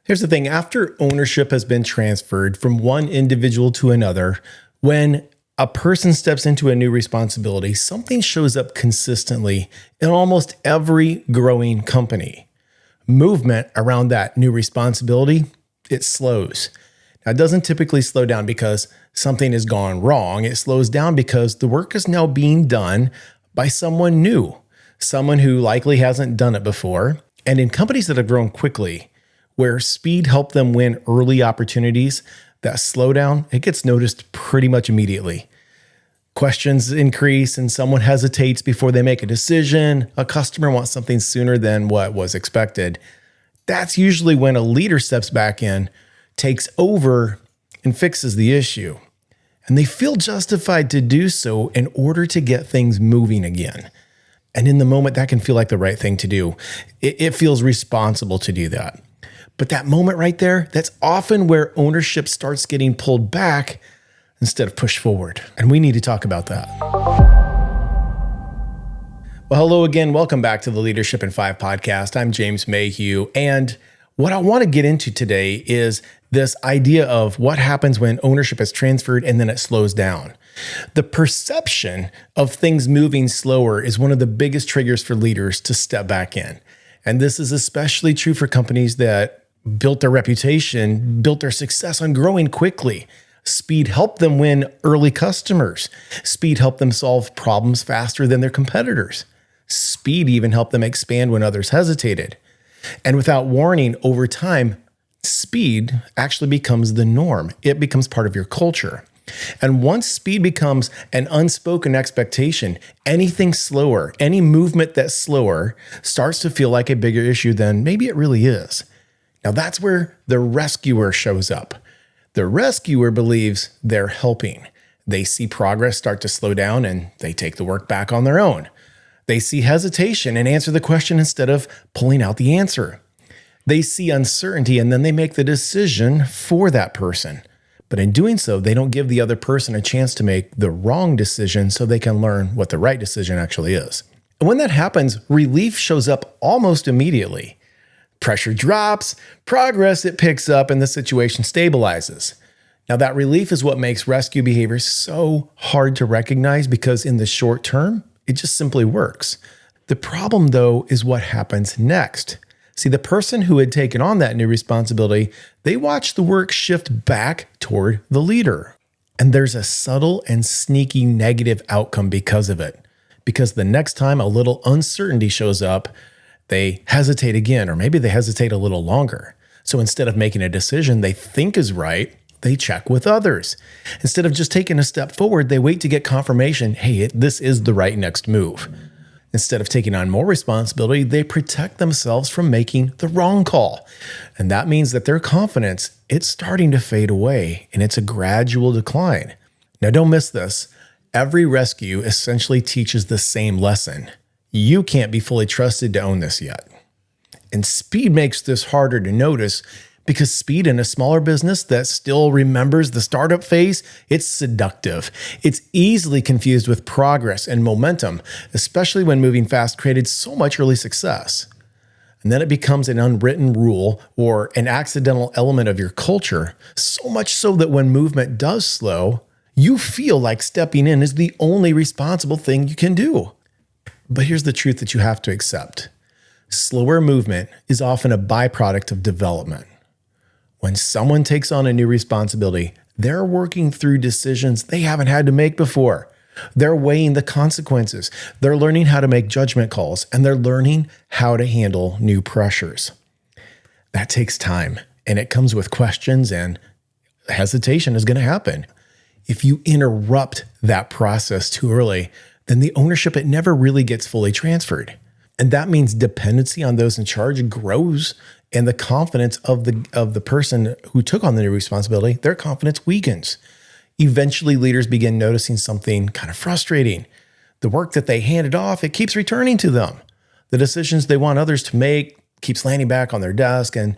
Here's the thing. After ownership has been transferred from one individual to another, when a person steps into a new responsibility, something shows up consistently in almost every growing company. Movement around that new responsibility, it slows. Now, it doesn't typically slow down because something has gone wrong. It slows down because the work is now being done by someone new, someone who likely hasn't done it before. And in companies that have grown quickly, where speed helped them win early opportunities, that slowdown, it gets noticed pretty much immediately. Questions increase and someone hesitates before they make a decision. A customer wants something sooner than what was expected. That's usually when a leader steps back in, takes over, and fixes the issue. And they feel justified to do so in order to get things moving again. And in the moment, that can feel like the right thing to do. It feels responsible to do that. But that moment right there, that's often where ownership starts getting pulled back instead of pushed forward. And we need to talk about that. Well, hello again. Welcome back to the Leadership in 5 podcast. I'm James Mayhew. And what I want to get into today is this idea of what happens when ownership is transferred and then it slows down. The perception of things moving slower is one of the biggest triggers for leaders to step back in. And this is especially true for companies that built their reputation, built their success on growing quickly. Speed helped them win early customers. Speed helped them solve problems faster than their competitors. Speed even helped them expand when others hesitated. And without warning, over time, speed actually becomes the norm. It becomes part of your culture. And once speed becomes an unspoken expectation, anything slower, any movement that's slower starts to feel like a bigger issue than maybe it really is. Now that's where the rescuer shows up. The rescuer believes they're helping. They see progress start to slow down and they take the work back on their own. They see hesitation and answer the question instead of pulling out the answer. They see uncertainty and then they make the decision for that person. But in doing so, they don't give the other person a chance to make the wrong decision so they can learn what the right decision actually is. And when that happens, relief shows up almost immediately. Pressure drops, progress it picks up, and the situation stabilizes. Now that relief is what makes rescue behavior so hard to recognize because in the short term, it just simply works. The problem though is what happens next. See, the person who had taken on that new responsibility, they watch the work shift back toward the leader. And there's a subtle and sneaky negative outcome because of it. Because the next time a little uncertainty shows up, they hesitate again, or maybe they hesitate a little longer. So instead of making a decision they think is right, they check with others. Instead of just taking a step forward, they wait to get confirmation, hey, this is the right next move. Instead of taking on more responsibility, they protect themselves from making the wrong call. And that means that their confidence, it's starting to fade away and it's a gradual decline. Now don't miss this. Every rescue essentially teaches the same lesson. You can't be fully trusted to own this yet. And speed makes this harder to notice because speed in a smaller business that still remembers the startup phase, it's seductive. It's easily confused with progress and momentum, especially when moving fast created so much early success. And then it becomes an unwritten rule or an accidental element of your culture, so much so that when movement does slow, you feel like stepping in is the only responsible thing you can do. But here's the truth that you have to accept. Slower movement is often a byproduct of development. When someone takes on a new responsibility, they're working through decisions they haven't had to make before. They're weighing the consequences. They're learning how to make judgment calls, and they're learning how to handle new pressures. That takes time, and it comes with questions, and hesitation is going to happen. If you interrupt that process too early, then the ownership, it never really gets fully transferred. And that means dependency on those in charge grows, and the confidence of the person who took on the new responsibility, their confidence weakens. Eventually, leaders begin noticing something kind of frustrating. The work that they handed off, it keeps returning to them. The decisions they want others to make keeps landing back on their desk, and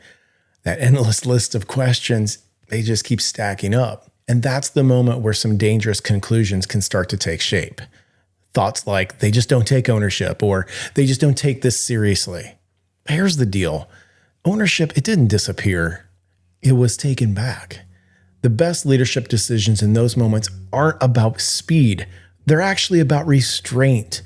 that endless list of questions, they just keep stacking up. And that's the moment where some dangerous conclusions can start to take shape. Thoughts like, they just don't take ownership, or they just don't take this seriously. Here's the deal. ownership, it didn't disappear. It was taken back. The best leadership decisions in those moments aren't about speed. They're actually about restraint.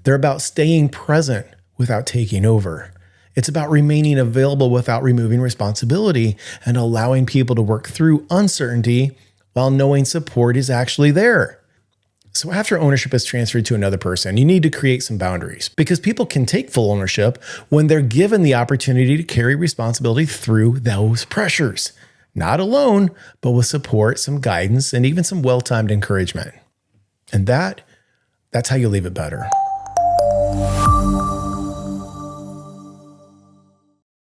They're about staying present without taking over. It's about remaining available without removing responsibility and allowing people to work through uncertainty while knowing support is actually there. So after ownership is transferred to another person, you need to create some boundaries because people can take full ownership when they're given the opportunity to carry responsibility through those pressures. Not alone, but with support, some guidance, and even some well-timed encouragement. And that's how you leave it better.